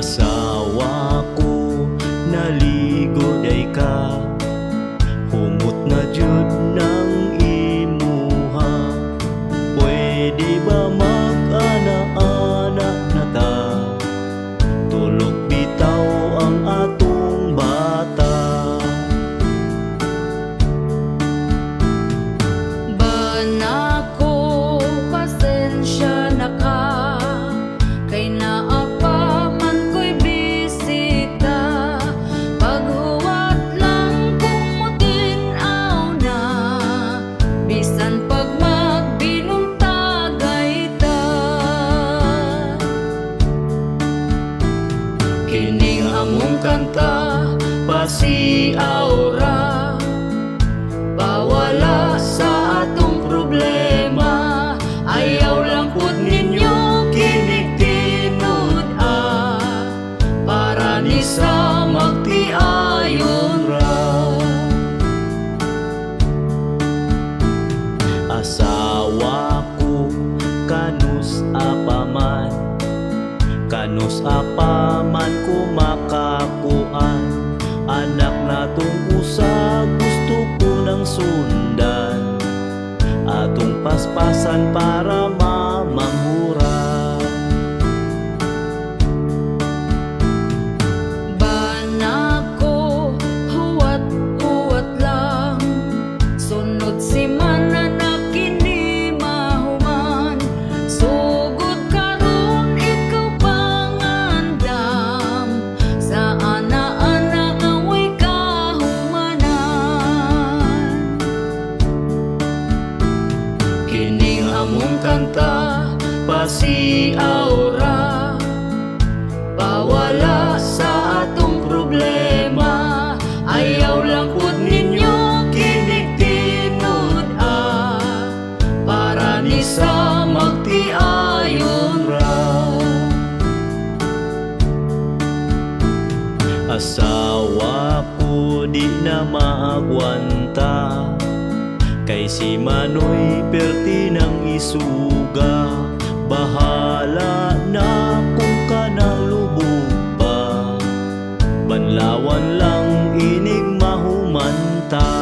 Asawa ko naligo day ka, humot na jud ng imuha. Pwede ba mag-ana-ana na ta? Tulog bitaw ang atong bata. Banako, pasensya na ka, kay naapa man ko'y bisita. Paghuwat lang kung mutinaw na, bisan pag magbinuntagay ta. Kining among kanta pasiaw ra, bawala sa atong problema. Ayaw lang pud ninyo kinig-tinud para ni sa magtiayon ra. Asawa ko kanus apaman, kanus apaman ko makakuan. Anak na tong usa gusto ko nang sundan, atong paspasan para mamanghura. Banako, huwat-huwat lang, sunod si mana na kini mahuman. Sugod karon ikaw pangandam, sa ana-ana nga way kahumanan. Kining among kanta pasiaw ra, bawala sa atong problema. Ayaw lang pud ninyo kinig-tinud para ni sa magtiayon ra. Asawa ko di na maagwanta, kay si Manoy perti ng isuga. Bahala na kung kanang lubog pa, banlawan lang inig mahumanta.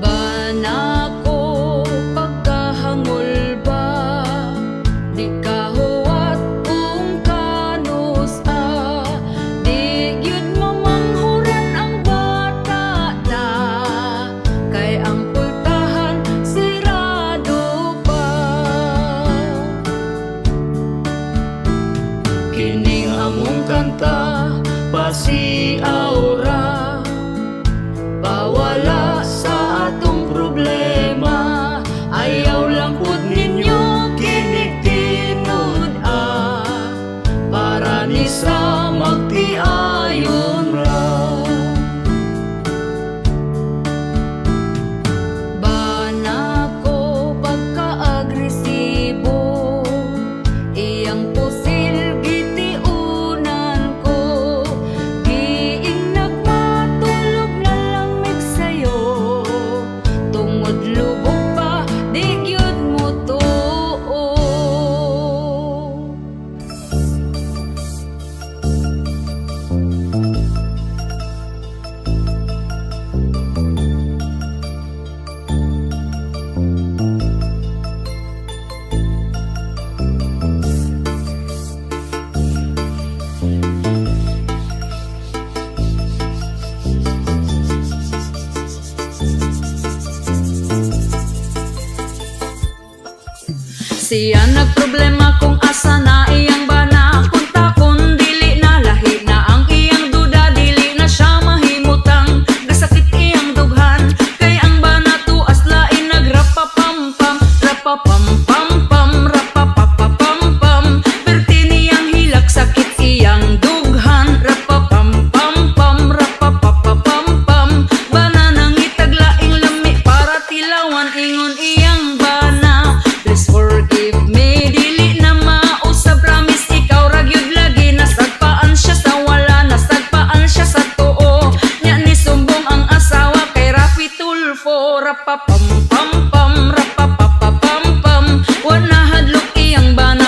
Banako, pagkahangol ba, di ka huwat kung kanus di gyud mamanghuran ang bata da, kay ang pultahan sirado pa. Kining among kanta pasiaw ra, bawala sa atong problema. Ayaw lang pud ninyo kinig-tinud para ni sa magtiayon ra. Banako, pagka-agresibo, iyang pusil gitiunan ko. Giing nagmatulog na lamig sa'yo, tungod lubog pa, di gyud mo tuo. Siya nagproblema kung asa na iyang bana, kunta kun dili na lahi na ang iyang duda, dili na siya mahimutang gasakit iyang dughan. Kay ang bana tuas lain nagrapapam-pam, rapapam-pam-pam, rapapapapam-pam. Perti niyang hilak sakit iyang dughan, rapapam-pam-pam, rapapapapam-pam. Bana nang itaglaing lami para tilawan ingon iyang bana. Please forgive me, dili na mausab, promise ikaw ra gyud lagi. Nasagpaan siya sa wala, nasagpaan siya sa tuo. Nya ni sumbong ang asawa kay Rafi Tulfo. Rapapam pam pam, rapapapapam pam. Wa na hadlok iyang bana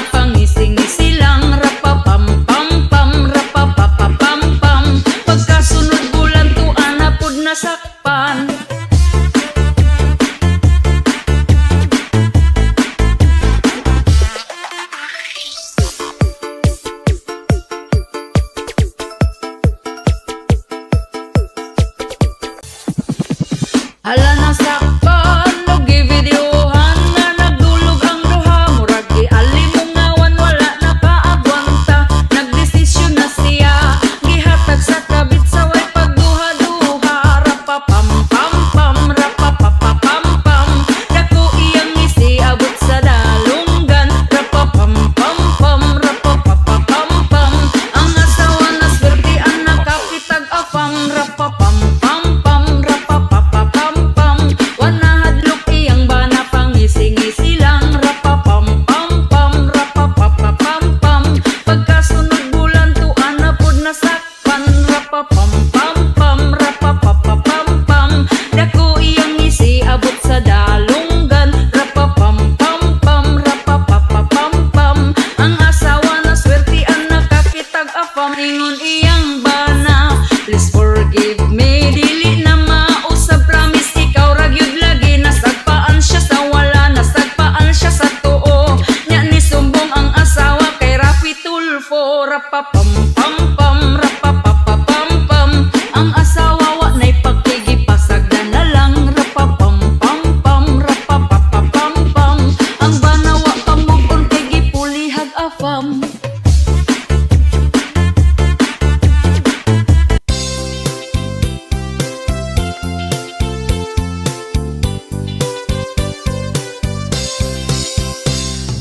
Hala nasakpan, lugi videohan nga nagdulog ang duha. Murag gialimungawan, wala nakaagwanta. Nagdesisyon na siya, gihatag sa kabit sa way pagduha-duha. Rapapam-pam-pam, rapapapapam-pam. Dako iyang ngisi, abot sa dalunggan. Rapapam-pam-pam, rapapapapam-pam. Ang asawa na swerte ang nakakitag afam. Rapapam-pam-pam, rapapapapam-pam. Wanahadlok iyang bana pangisi-ngisi lang. Rapapam-pam-pam, rapapapapam-pam. Pagkasunod bulan tuan na pod nasakpan. Rapapam-pam-pam, rapapapapam-pam. Dako iyang ngisi, abot sa dalunggan. Rapapam-pam-pam, rapapapapam-pam. Ang asawa na swerte ang nakakitag afam. Ingon iyang bana, please forgive me, dili na mausab, promise ikaw ra gyud lagi. Nasagpaan siya sa wala, nasagpaan siya sa tuo. Nya ni sumbong ang asawa kay Rafi Tulfo. Rapapam-pam-pam, rapapapapam-pam. Ang asawa wa nay pagtigipasagdan na lang. Rapapam-pam-pam, rapapapapam-pam. Ang bana wa pamubon kay gipulihag afam.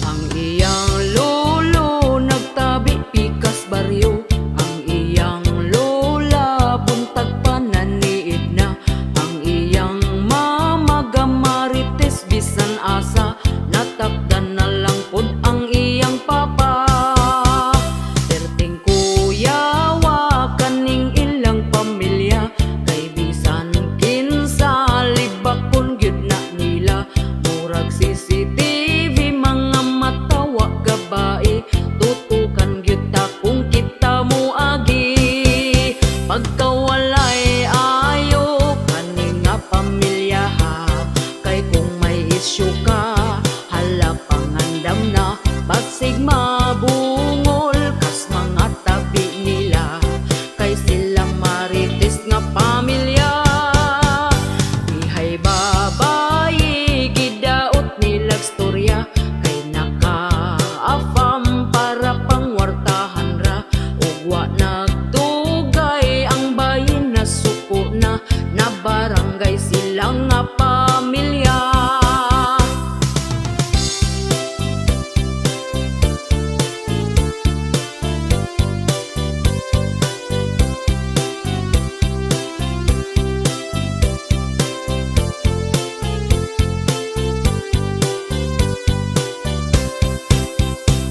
Ang iyang lolo nagtabi pikas baryo. Ang iyang lola buntag pananiid na. Ang iyang mama gamarites bisan asa. Natakdan na lang pod ang iyang papa. Perting kuyawa kaning ilang pamilya. Kay bisan kinsa libakon gyud na nila. Murag CCTV mga matawa gabae. Tutukan gyud ta kung kita mo agi. Pagkawalay ayo kaning nga pamilya ha. Kay kung may isyu ka, hala pangandam na. Basig mabungol kas mga tabi nila. Kay sila marites nga pamilya. Ihay babayi gidaot nilag storya. Kay naka-afam para pangwartahan ra. Ugwa nagtugay ang bayin na suko na. Na barangay silang nga pamilya.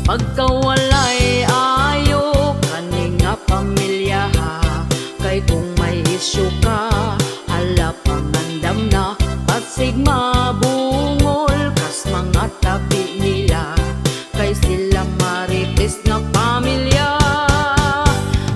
Pagkawalay ayo kaning nga pamilya ha. Kay kung may isyu ka, hala pangandam na. Basig mabungol kas mga tabi nila. Kay sila marites nga pamilya.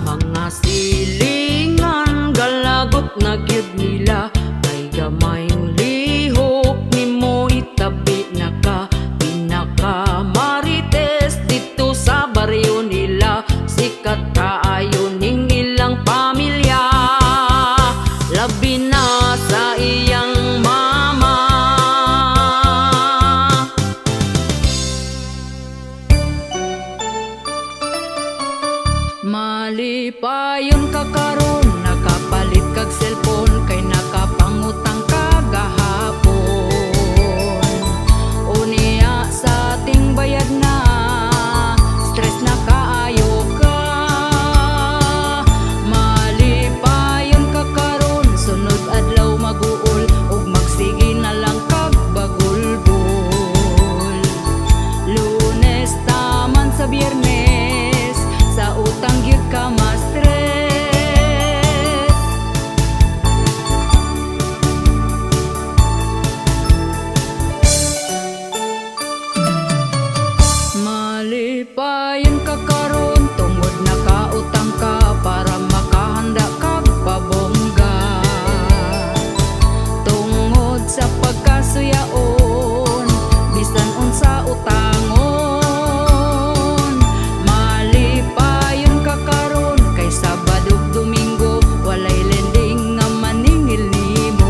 Mga silingan galagot na gyud nila. Kay gamayng lihok nimo itabi na ka. Pinaka marites dito sa baryo nila. Sikat kaayo ning ilang pamilya. Labi na sa iyang mama. Malipayon ka karon, nakapalit kag cellphone. Kay nakapangutang ka gahapon. Unya sa ating bayad na, stress na kaayo ka. Malipayon ka karon, sunod adlaw maguol. Ug magsige na lang kag bagulbol. Lunes taman sa Biyernes, sa utang gyud ka ma-stress. Malipayon ka karon, tungod nakautang ka para makahanda kag pabongga. Tungod sa pagkasuyaon, bisan unsa utangon. Malipayon ka karon, kay Sabado ug Domingo walay lending nga maningil nimo.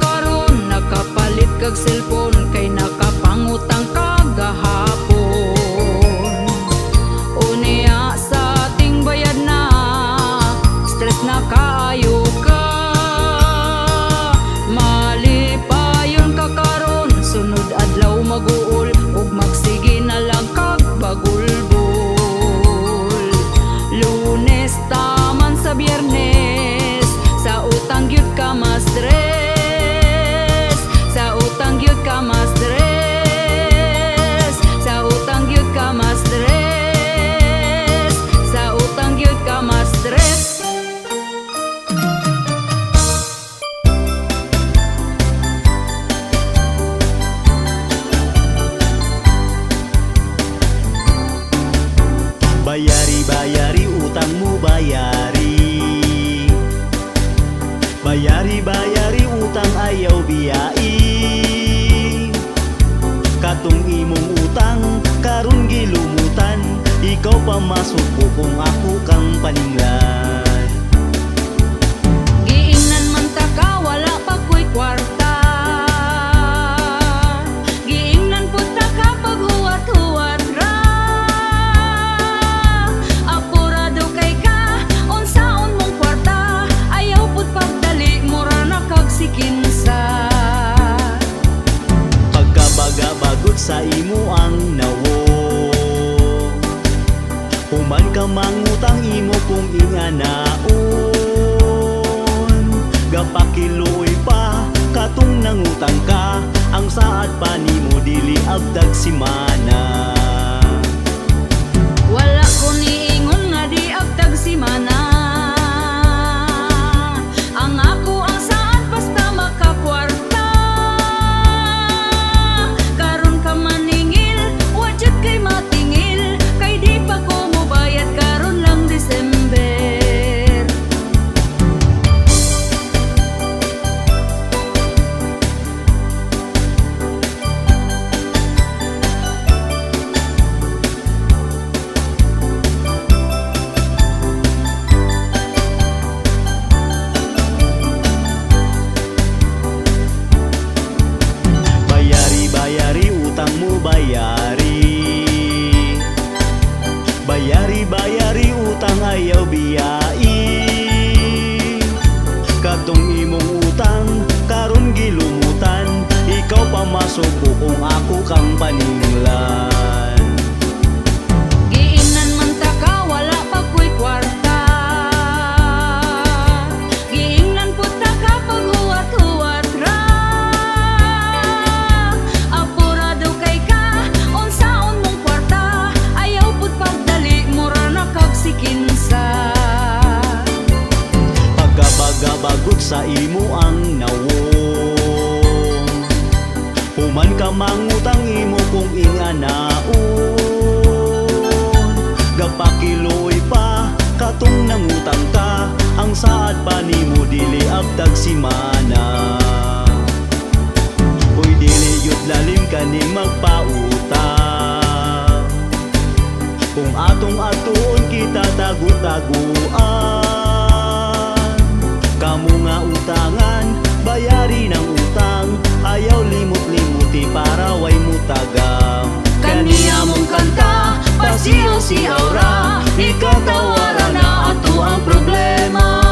karon nakapalit kag cellphone kay nakapangutang kagahapon. Unya sa ating bayad na stress na kaayo ka. Malipayon ka karon sunod adlaw mag-uol ug magsige na lang kag bagulbol. Lunes taman sa Biyernes sa utang gyud ka ma-stress, sa utang gyud ka ma-stress, sa utang gyud ka ma-stress, sa utang gyud ka ma-stress. Bayari, bayari, utang mo bayari. Bayari, bayari, utang ayaw biyai. Katong imong utang, karon gilumutan. Ikaw pa masuko kung ako kang paninglan. Giingnan man ta ka, wala pa ko'y kwarta. Giingnan pud ta ka pag huwat-huwat ra. Apurado kay ka, unsaon mong kwarta. Ayaw pud pagdali, mura na kag sikinsa. Pagkabaga-bagot sa imo ang nawo. Human ka mangutang imo kung inganaon. Gapakiloy pa, katong nangutang ka. Ang saad pa nimo dili abdag simana. Wala ko niingon nga di agtag si mana. Ang ako ang saan basta makakwarta. Karon ka maningil, wajud kay matingil. Kay di pa ko mobayad karon lang December. Bayari, bayari, utang mo bayari. Bayari, bayari, utang ayaw biyai. Katong imong utang, karon gilumutan. Ikaw pa masuko kung ako kang paninglan. Giingnan man ta ka, wala pa ko'y kwarta. Giingnan pud ta ka pag huwat-huwat ra. Apurado kay ka, unsaon mong kwarta. Ayaw pud pagdali, mura na kag sikinsa. Pagkabaga-bagot sa imo ang nawo. Human ka mangutang imo kung inganaon. Gapakiloy pa, katong nangutang ka. Ang saad pa nimo dili abdag simana. Uy dili yun lalim kaning magpautang. Kung atong atuon kita tagu-taguan. Kamu nga utangan, bayari ng utang. Ayaw limot-limuti para way mutagam. Kaniya mong kanta, pasiyaw-siyaw ra. Ikatawaran na ato ang problema.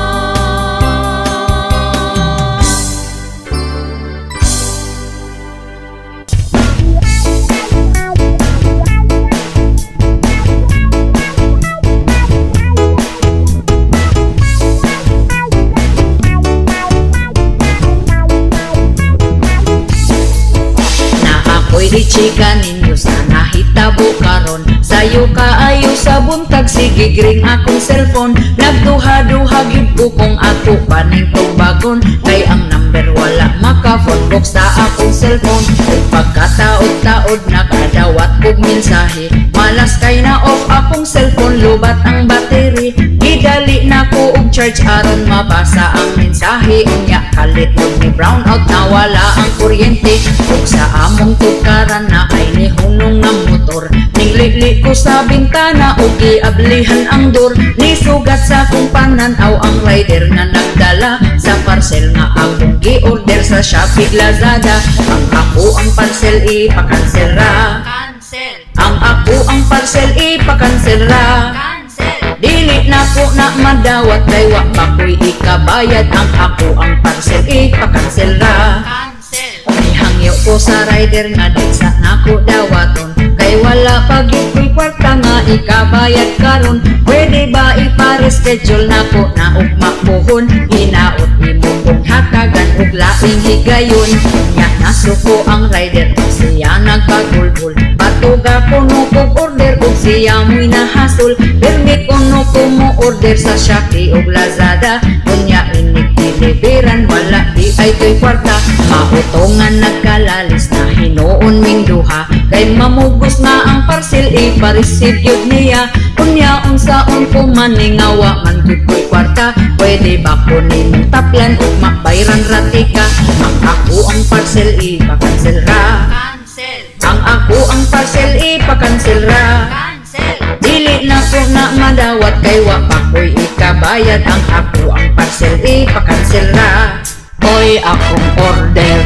Ako'y di chika ninyo sa nahitabo karon. Sayo kaayo sa buntag, sige gring akong cellphone. Nagduha-duha gyud ko kung ako paning bagon. Kay ang number wala maka-phone box sa akong cellphone. Kung pagkataod-taod nakadawat kog mensahe. Malas kay na off akong cellphone, lubat ang battery. Gidali na ko og charge aron mabasa ang mensahe. Unya kalit og ni brown out na wala ang kuryente. Ug sa among tukaran na ay ni hunong nga motor. Ning Gilili ko sa bintana o giablihan ang door. Nisugat sa kong pananaw ang rider nga nagdala sa parcel nga akong gi-order sa Shopee Lazada. Ang ako ang parcel ipakansel ra. Cancel, Ang ako ang parcel ipakansel ra. cancel, Dili na ko na madawat kay wa pa ko'y ikabayad. Ang ako ang parcel ipakansel ra. cancel, Hangyo ko sa rider nga di sa nako dawaton. Kay wala pag ko'y kwarta nga ikabayad karon. Pwede ba ipa-reschedule nako na ugma pohon? Hinaot imo kong hatagan ug laing higayon. Nya nasuko ang rider ug siya nagpagulbul. Patuga kuno kog order ug siya mo'y nahasol. Permit kuno ko mo order sa Shopee ug Lazada. Kunya inig deliveran wala di ay to'y kwarta. Mautongan nagkalalis na hinuon ming duha. Kay mamugos nga ang parcel ipa-receive yun niya. Kunya unsaon ko maningawa man gud ko'y kwarta. Pwede ba ko nimong taplan ug mabayran ratika? Ang ako ang parcel ipakansel ra. cancel, Ang ako ang parcel ipakansel ra. cancel, Dili na ko na madawat kay wa pa ko'y ikabayad. Ang ako ang parcel ipakansel ra. Oy akong order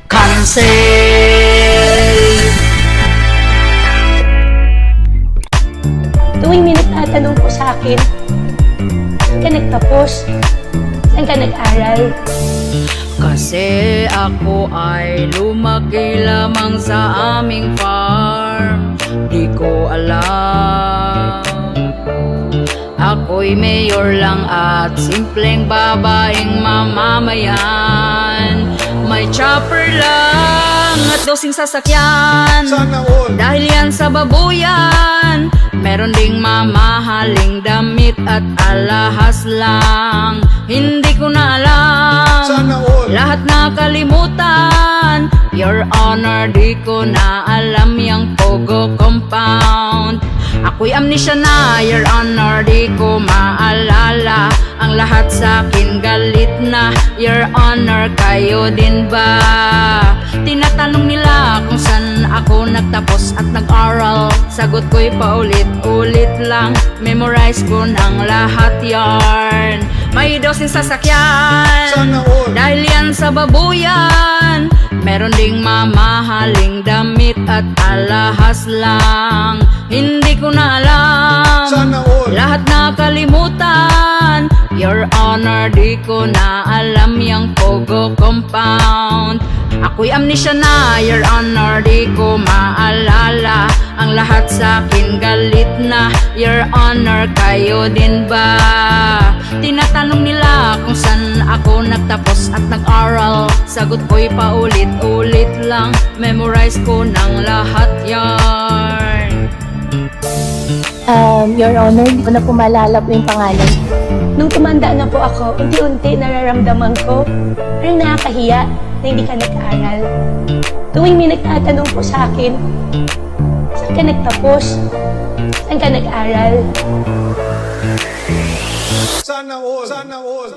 cancel. Tuwing may nagtatanong po sa akin, saan ka nagtapos? Saan ka nag-aral? Kasi ako ay lumaki lamang sa aming farm. Di ko alam. Ako'y mayor lang at simpleng babaeng mamamayan. May chopper lang at dosing sasakyan. Sana all. Dahil yan sa babuyan. Meron ding mamahaling damit at alahas lang. Hindi ko na alam. Sana all. Lahat nakalimutan. Your Honor, di ko na alam yung Pogo Compound. Ako'y amnesia na, Your Honor, di ko maalala. Ang lahat sa akin galit na, Your Honor, kayo din ba? Tinatanong nila kung saan ako nagtapos at nag-aral. Sagot ko'y paulit-ulit lang, memorize ko ng lahat yarn. May dosing sasakyan, Sana all. dahil yan sa babuyan. Meron ding mamahaling damit at alahas lang. Hindi ko na alam. Sana all. Lahat nakalimutan. Your Honor, di ko na alam yung Pogo Compound. Ako'y amnesia na, Your Honor, di ko maalala. Ang lahat sa akin galit na, Your Honor, kayo din ba? Tinatanong nila kung saan ako nagtapos at nag-aral. Sagot ko'y paulit-ulit lang, memorize ko ng lahat yarn. Your Honor, hindi ko na po maalala po yung pangalan. Nung tumanda na po ako, unti-unti nararamdaman ko parang nakakahiya na hindi ka nag-aral. Tuwing may nagtatanong po sa akin, saan ka nagtapos? Saan ka nag-aral? Sana all. Sana all.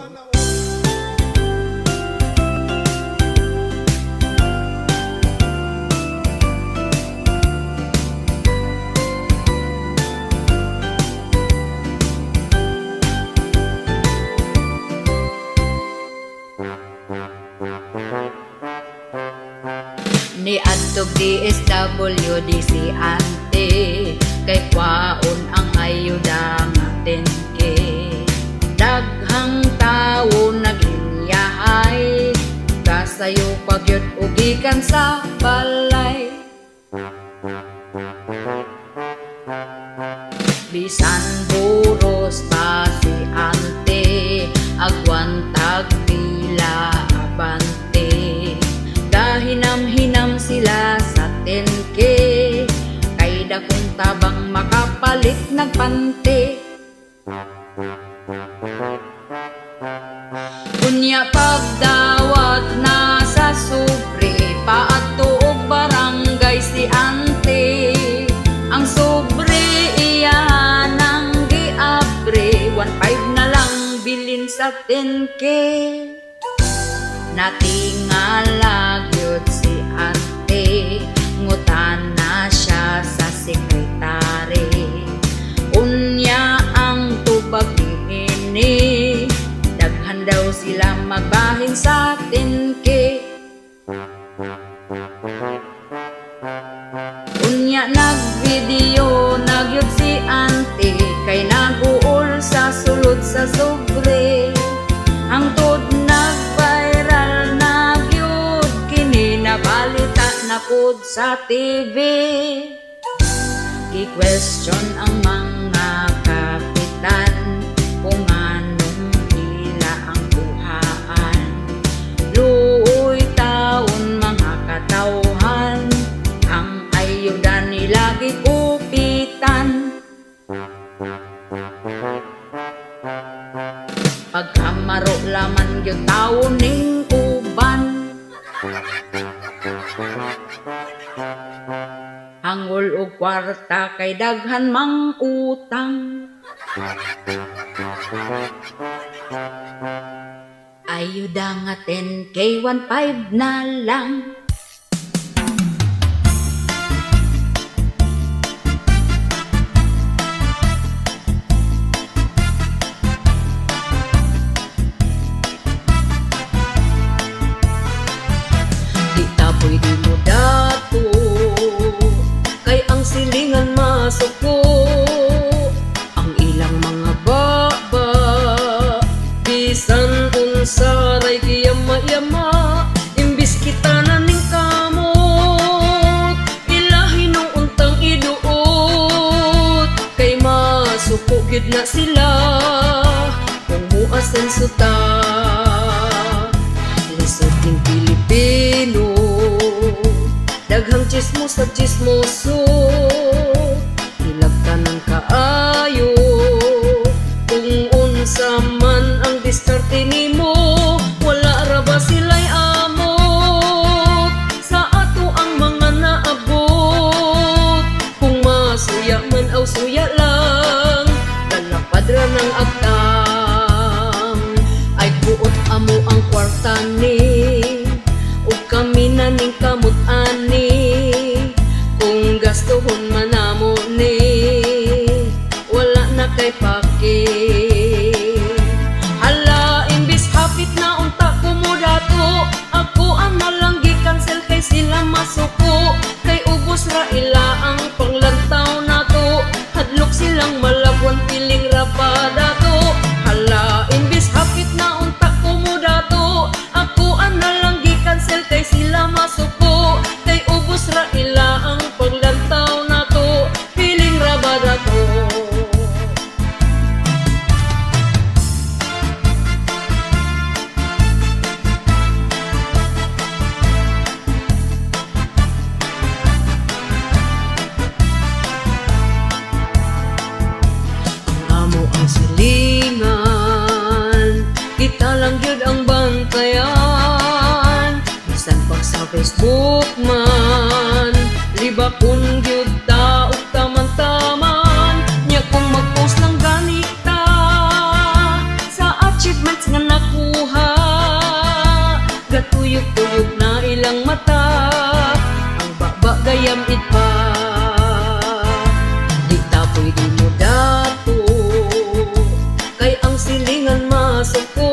Ni adtog DSWD si ante, kay kwaon ang ayuda nga 10K. Daghang tawo naginyahay, kasayo pagyud ugikan sa balay. Bisan buros pa si ante, agwan tag pila abante. Kahinam-hinam sila sa 10K, kay dakong tabang makapalit nagpante. Kunya pagdawat na sa sobre, paato og barangay si ante. Ang sobre iya nang giabre, 1.5 na lang bilin sa 10K. Natingala gyud si ante, ngutan na siya sa sekretary. sa tinke. Unya nagvideo nagyud si ante kay naguol sa sulod sa sobre. Hangtod nag-viral nagyud kini nabalita na pud sa TV. Gi-question ang mga kapitan kung anong ila ang buhaan. Luoy taon mga katawhan, ang ayuda nila gikupitan. Pagkamaro laman gyud taon ning uban. Hangol og kwarta kay daghan mang utang. Ayuda nga 10K 1.5 na lang. Di ta pwede mo dato kay ang silingan masuko. Ang ilang mga baba bisan unsa ray giyama-yama, imbis kita na ning kamot ilahi nung untang iduot. Kay masuko gid na sila kung muasen suta. Lisod ning Pilipino, daghang chismos sa chismoso, hilabtanan kaayo kung unsa man ang diskarte nimo. Wala ra ba sila'y amot sa ato ang mga naabot? Kung masuya man aw suya lang, lalapad ra ng agtang. Ay buot amo ang kwarta ni, ug kami na ning kamot ani. Kung gastuhon man namo ni, wala na kay paki. Hala, imbis hapit na unta ko mo dato, ako ang nalang gi-cancel kay sila masuko. Kay ubos ra ila ang panglantaw nato, hadlok silang malabwan piling ra pa dato. Hala, imbis hapit na unta ko mo dato, ako ang nalang gi-cancel kay sila masuko. Kay ubos ra ila ang paglantaw nato, piling ra ba dato. Ang amo ang silingan, kita lang yun ang bantayan. Bisan pag sa Facebook man, liba kung yun ta ug taman-taman. Nya kung mag-post lang ganita sa achievements nga nakuha, gatuyok-tuyok na ilang mata, ang baba gayam pa. Di ta pwede mo dato kay ang silingan masuko.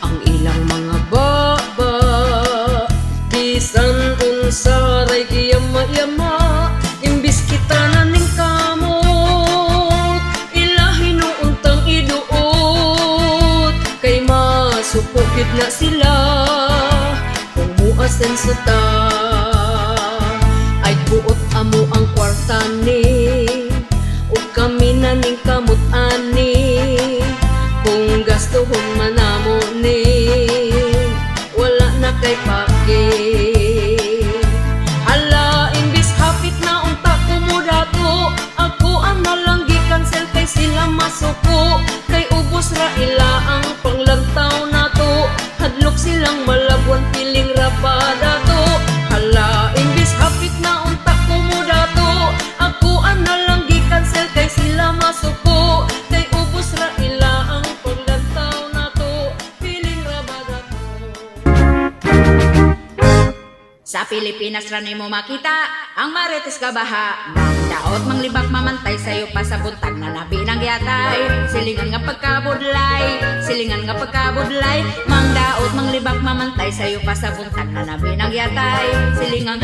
Ang ilang mga baba bisan unsa ray giyama-yama, imbis kita na ning kamot ilahi nung untang iduot. Kay masuko gid na sila kung muasen sa ta. Ay buot amo ang kwarta ni, ug kami na ning kamot ani. Kung gastuhon man namo ni, wala na kay paki. Hala, imbis hapit na unta ko mo dato, ako ang nalang gi-cancel kay sila masuko. Kay ubos ra ila ang panglantaw nato, hadlok silang malabwan piling ra pa dato. Hala, imbis hapit na unta ko mo dato, ako ang nalang gi-cancel kay sila masuko. Kay ubos ra ila ang panglantaw nato, piling ra ba dato. Sa Pilipinas ra nimo makita ang Marites Kabaha. Daot manglibak mamantay sayo pa sa buntag na nabi ng yatay. Silingan nga pagkabudlay, silingan nga pagkabudlay. Mang daot manglibak mamantay sayo pa sa buntag na nabi ng yatay. Silingang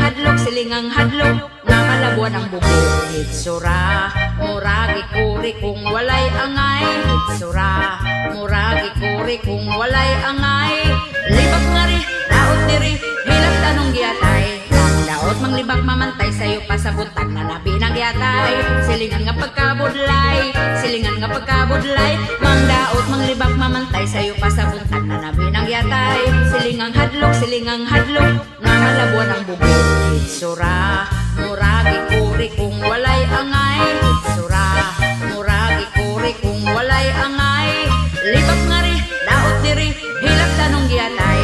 hadlok, nga malabuan ang bubog. Hitsura, muragi kuri kung walay angay. Hitsura, muragi kuri kung walay angay. Libak nga ri, daot diri, hilak tanong giyatay. Daot manglibak mamantay sayo pa sa buntag na nabi ng yatay. Silingan nga pagkabudlay, silingan nga pagkabudlay. Mang daot manglibak mamantay sayo pa sa buntag na nabi ng yatay. Silingang hadlok, nga malabuan ang bubog. Hitsura, muragi kuri kung walay angay. Hitsura, muragi kuri kung walay angay. Libak nga ri, daot diri, hilak tanong giyatay.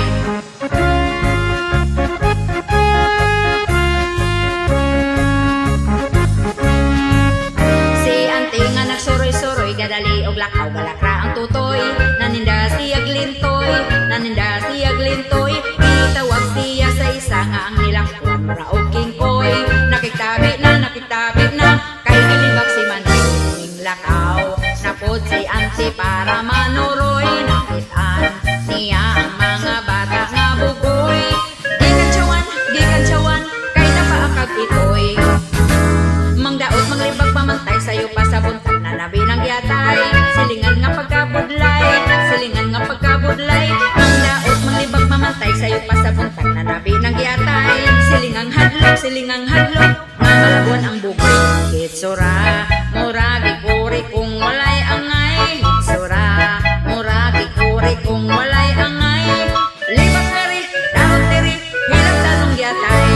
Suroy gadali og lakaw galakra ang tutoy. Naninda siyag lintoy, naninda siyag lintoy. Itawag siya sa isa nga ang nilakon mura og kingkoy. Nakitabi na kay gilibak si Manring lakaw. Napod si Auntie para manuroy. Nakitaan niya ang mga bata nga bugoy. Gikan tiyawan kay napaakag itoy. Mangdaot manglibag pamantay sayo pa sa buntag na nabi ng yatay. Silingan nga pagkabudlay, silingan nga pagkabudlay. Mangdaot manglibag pamantay sayo pa sa buntag na nabi ng yatay. Silingang hadlok, nga malabuan ang bugoy. Hitsura, muragi kuri kung walay angay. Hitsura, muragi kuri kung walay angay. Libak na ri, daot diri, hilak tanong yatay.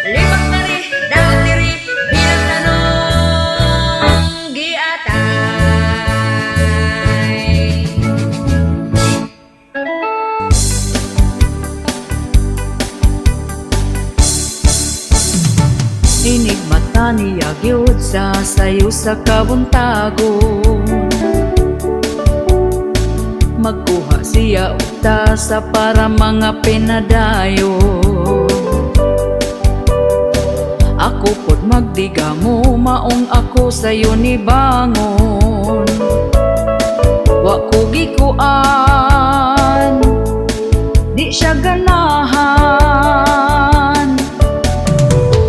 Libak na ri, daot diri, hilak tanong giatay. Inigmata niya gyud sa sayo sa kabuntagon. Magkuha siya uta sa para mga pinadayon. Ako pod magdiga mo, maong ako sayo ni bangon. Wa ko gikuan, di siya ganahan.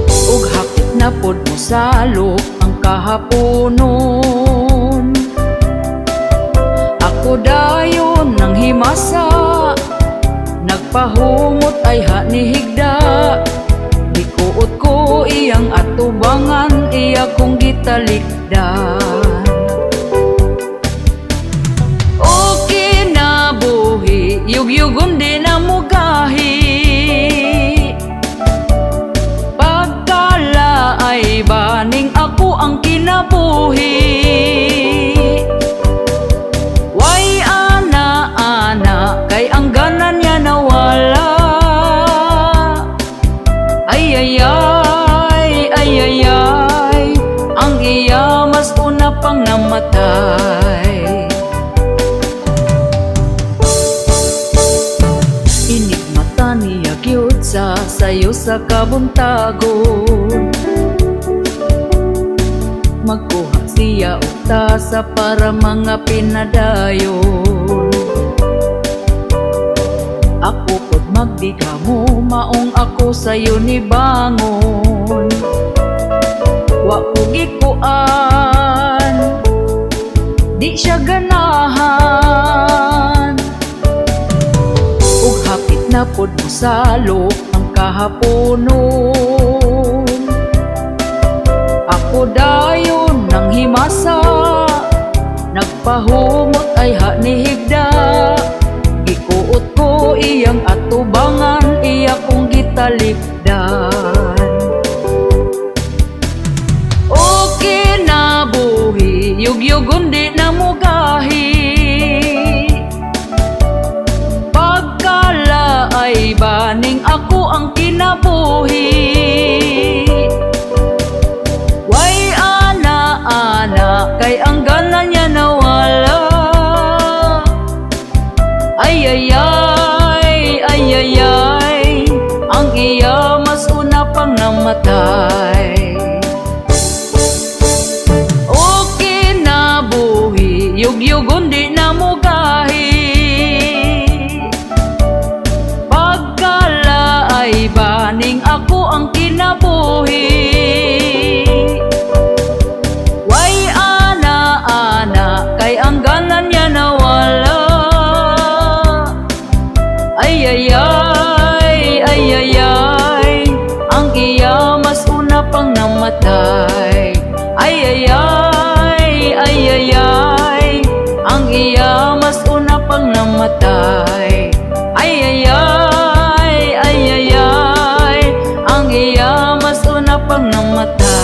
Ug hapit na pod mo salok ang kahaponon. Ako dayon nang himasa, nagpahumot ay hanihigda. Ikuot ko iyang atubangan, iya kong gitalikdan. O kinabuhi, yugyugon din na mugahi. Pagkala ay baning ako ang kinabuhi. Way ana-ana, kay ang ganan niya nawala. Ay, ang iya mas una pang namatay. Inigmata niya gyud sa sayo sa kabuntagon. Magkuha siya uta sa para mga pinadayon. Ako pod magdiga mo, maong ako sayo ni bangon. Wa ko gikuan, di siya ganahan. Ug hapit na pod mo salok ang kahaponon. Ako dayon nang himasa, nagpahumot ay hanihigda. Gikuot ko iyang atubangan, iya kong gitalikdan. O kinabuhi, yugyugon di na mugahi. Pagkala ay baning ako ang kinabuhi. Way ana-ana, kay ang gana niya nawala. Ay, ang iya mas una pang namatay. dugon di na mo gahi. Pagkala ay baning ako ang kinabuhi. Way ana-ana kay ang ganan niya nawala. Ay ay ay, ay ay ay, ang iya mas una pang namatay. Ay ay ay, ay ay ay, ang iya mas una pang namatay. Ay ay ay, ay ay ay, ang iya mas una pang namatay.